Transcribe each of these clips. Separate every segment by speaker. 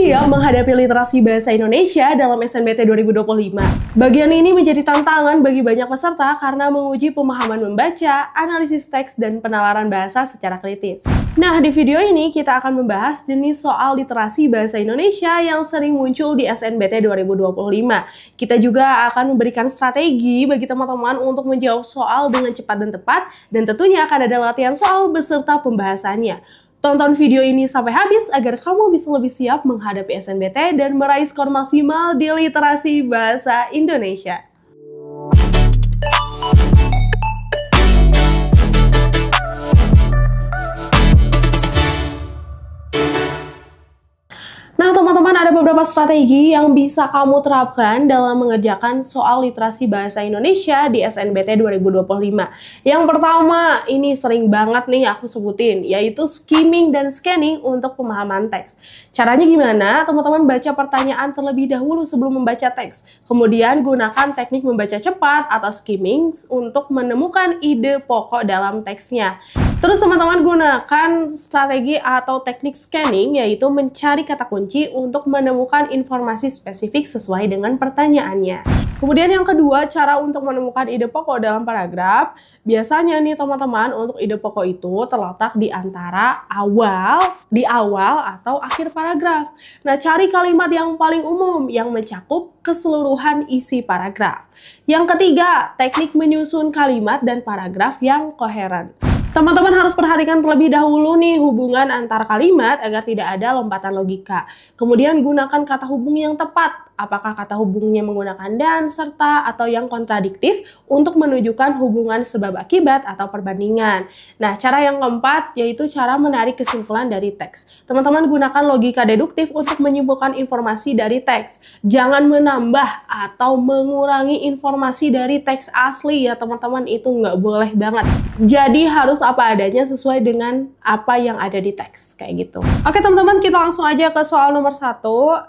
Speaker 1: siap menghadapi literasi bahasa Indonesia dalam SNBT 2025? Bagian ini menjadi tantangan bagi banyak peserta karena menguji pemahaman membaca, analisis teks, dan penalaran bahasa secara kritis. Nah, di video ini kita akan membahas jenis soal literasi bahasa Indonesia yang sering muncul di SNBT 2025. Kita juga akan memberikan strategi bagi teman-teman untuk menjawab soal dengan cepat dan tepat, dan tentunya akan ada latihan soal beserta pembahasannya. Tonton video ini sampai habis agar kamu bisa lebih siap menghadapi SNBT dan meraih skor maksimal di literasi bahasa Indonesia. Nah, teman-teman, ada beberapa strategi yang bisa kamu terapkan dalam mengerjakan soal literasi bahasa Indonesia di SNBT 2025. Yang pertama, ini sering banget nih aku sebutin, yaitu skimming dan scanning untuk pemahaman teks. Caranya gimana? Teman-teman baca pertanyaan terlebih dahulu sebelum membaca teks. Kemudian gunakan teknik membaca cepat atau skimming untuk menemukan ide pokok dalam teksnya. Terus teman-teman gunakan strategi atau teknik scanning, yaitu mencari kata kunci untuk menemukan informasi spesifik sesuai dengan pertanyaannya. Kemudian yang kedua, cara untuk menemukan ide pokok dalam paragraf. Biasanya nih teman-teman, untuk ide pokok itu terletak di antara di awal atau akhir paragraf. Nah, cari kalimat yang paling umum yang mencakup keseluruhan isi paragraf. Yang ketiga, teknik menyusun kalimat dan paragraf yang koheren. Teman-teman harus perhatikan terlebih dahulu nih hubungan antar kalimat agar tidak ada lompatan logika. Kemudian gunakan kata hubung yang tepat. Apakah kata hubungnya menggunakan dan, serta, atau yang kontradiktif untuk menunjukkan hubungan sebab akibat atau perbandingan. Nah, cara yang keempat yaitu cara menarik kesimpulan dari teks. Teman-teman gunakan logika deduktif untuk menyimpulkan informasi dari teks. Jangan menambah atau mengurangi informasi dari teks asli ya teman-teman, itu nggak boleh banget. Jadi harus apa adanya sesuai dengan apa yang ada di teks, kayak gitu. Oke teman-teman, kita langsung aja ke soal nomor 1.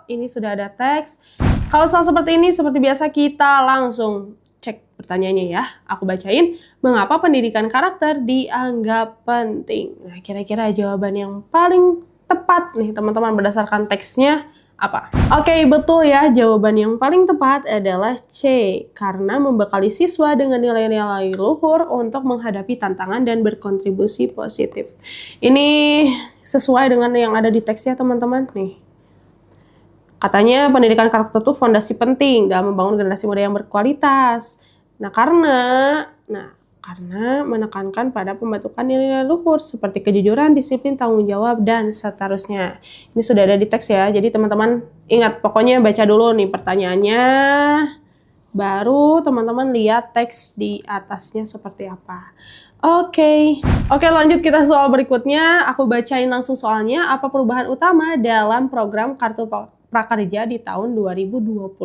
Speaker 1: Ini sudah ada teks. Kalau soal seperti ini, seperti biasa kita langsung cek pertanyaannya ya. Aku bacain, mengapa pendidikan karakter dianggap penting? Nah, kira-kira jawaban yang paling tepat nih teman-teman berdasarkan teksnya apa? Oke, betul ya. Jawaban yang paling tepat adalah C. Karena membekali siswa dengan nilai-nilai luhur untuk menghadapi tantangan dan berkontribusi positif. Ini sesuai dengan yang ada di teks ya teman-teman. Nih. Katanya pendidikan karakter itu fondasi penting dalam membangun generasi muda yang berkualitas. Karena menekankan pada pembentukan nilai-nilai luhur seperti kejujuran, disiplin, tanggung jawab, dan seterusnya. Ini sudah ada di teks ya, jadi teman-teman ingat, pokoknya baca dulu nih pertanyaannya, baru teman-teman lihat teks di atasnya seperti apa. Oke, lanjut kita soal berikutnya. Aku bacain langsung soalnya. Apa perubahan utama dalam program Kartu Prakerja di tahun 2024?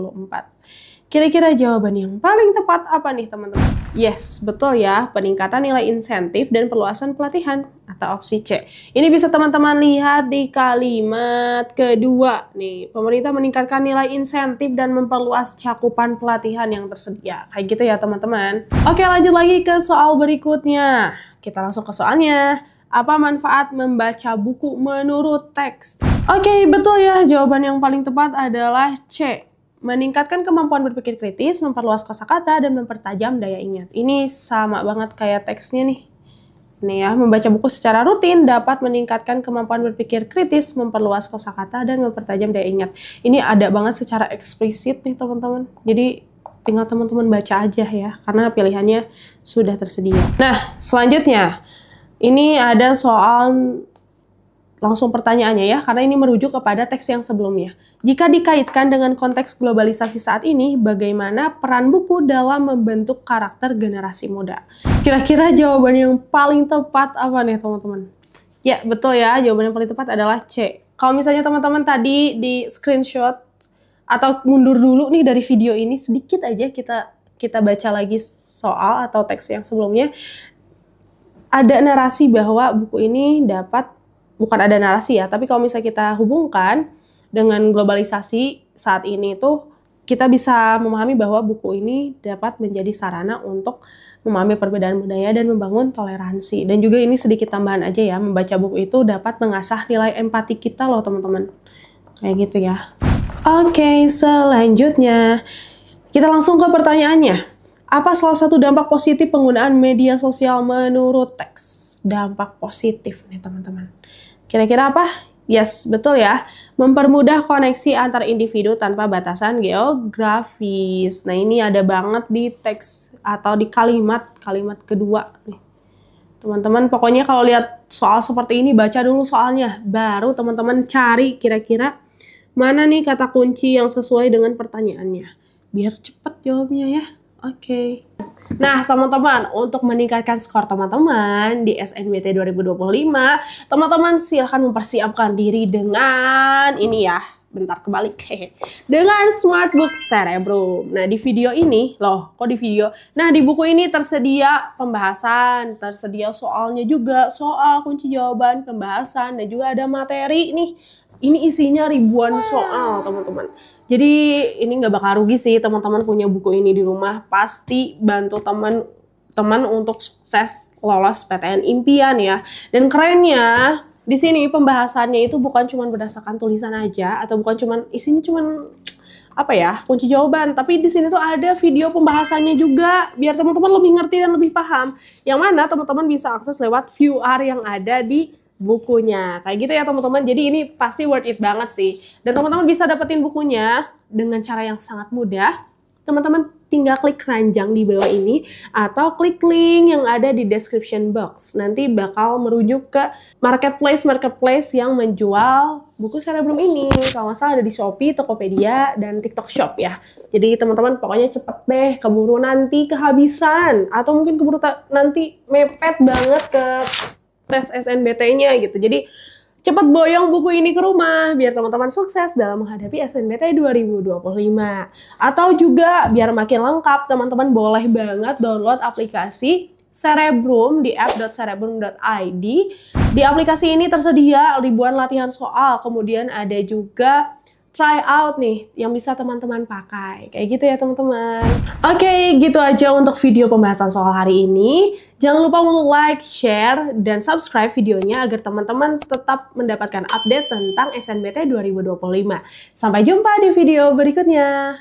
Speaker 1: Kira-kira jawaban yang paling tepat apa nih teman-teman? Yes, betul ya, peningkatan nilai insentif dan perluasan pelatihan atau opsi C. Ini bisa teman-teman lihat di kalimat kedua nih. Pemerintah meningkatkan nilai insentif dan memperluas cakupan pelatihan yang tersedia. Kayak gitu ya teman-teman. Oke, lanjut lagi ke soal berikutnya. Kita langsung ke soalnya. Apa manfaat membaca buku menurut teks? Oke, betul ya, jawaban yang paling tepat adalah C. Meningkatkan kemampuan berpikir kritis, memperluas kosakata, dan mempertajam daya ingat. Ini sama banget kayak teksnya nih. Nih ya, membaca buku secara rutin dapat meningkatkan kemampuan berpikir kritis, memperluas kosakata, dan mempertajam daya ingat. Ini ada banget secara eksplisit nih teman-teman. Jadi tinggal teman-teman baca aja ya, karena pilihannya sudah tersedia. Nah, selanjutnya ini ada soal langsung pertanyaannya ya, karena ini merujuk kepada teks yang sebelumnya. Jika dikaitkan dengan konteks globalisasi saat ini, bagaimana peran buku dalam membentuk karakter generasi muda? Kira-kira jawaban yang paling tepat apa nih teman-teman? Ya, betul ya, jawaban yang paling tepat adalah C. Kalau misalnya teman-teman tadi di screenshot atau mundur dulu nih dari video ini, sedikit aja kita baca lagi soal atau teks yang sebelumnya. Ada narasi bahwa buku ini bukan ada narasi ya, tapi kalau misalnya kita hubungkan dengan globalisasi saat ini tuh, kita bisa memahami bahwa buku ini dapat menjadi sarana untuk memahami perbedaan budaya dan membangun toleransi. Dan juga ini sedikit tambahan aja ya, membaca buku itu dapat mengasah nilai empati kita loh teman-teman. Kayak gitu ya. Oke, selanjutnya kita langsung ke pertanyaannya. Apa salah satu dampak positif penggunaan media sosial menurut teks? Dampak positif nih teman-teman. Kira-kira apa? Yes, betul ya. Mempermudah koneksi antar individu tanpa batasan geografis. Nah, ini ada banget di teks atau di kalimat kedua nih. Teman-teman, pokoknya kalau lihat soal seperti ini, baca dulu soalnya. Baru teman-teman cari kira-kira mana nih kata kunci yang sesuai dengan pertanyaannya. Biar cepat jawabnya ya. Oke. Nah, teman-teman, untuk meningkatkan skor teman-teman di SNBT 2025, teman-teman silahkan mempersiapkan diri dengan ini ya. Bentar kebalik. Dengan Smartbook Cerebrum. Nah, di video ini, kok di video? Nah, di buku ini tersedia pembahasan, tersedia soalnya juga, soal kunci jawaban, pembahasan, dan juga ada materi nih. Ini isinya ribuan soal, teman-teman. Jadi ini nggak bakal rugi sih teman-teman punya buku ini di rumah. Pasti bantu teman-teman untuk sukses lolos PTN impian ya. Dan kerennya di sini pembahasannya itu bukan cuma berdasarkan tulisan aja atau bukan cuma isinya cuma apa ya kunci jawaban. Tapi di sini tuh ada video pembahasannya juga biar teman-teman lebih ngerti dan lebih paham. Yang mana teman-teman bisa akses lewat QR yang ada di bukunya. Kayak gitu ya teman-teman. Jadi ini pasti worth it banget sih. Dan teman-teman bisa dapetin bukunya dengan cara yang sangat mudah. Teman-teman tinggal klik keranjang di bawah ini atau klik link yang ada di description box. Nanti bakal merujuk ke marketplace yang menjual buku Cerebrum ini. Kalau nggak salah ada di Shopee, Tokopedia, dan TikTok Shop ya. Jadi teman-teman pokoknya cepet deh, keburu nanti kehabisan. Atau mungkin keburu nanti mepet banget ke tes SNBT-nya gitu. Jadi cepat boyong buku ini ke rumah biar teman-teman sukses dalam menghadapi SNBT 2025. Atau juga biar makin lengkap, teman-teman boleh banget download aplikasi Cerebrum di app.cerebrum.id. Di aplikasi ini tersedia ribuan latihan soal, kemudian ada juga try out nih yang bisa teman-teman pakai. Kayak gitu ya teman-teman. Oke, gitu aja untuk video pembahasan soal hari ini. Jangan lupa untuk like, share, dan subscribe videonya agar teman-teman tetap mendapatkan update tentang SNBT 2025. Sampai jumpa di video berikutnya.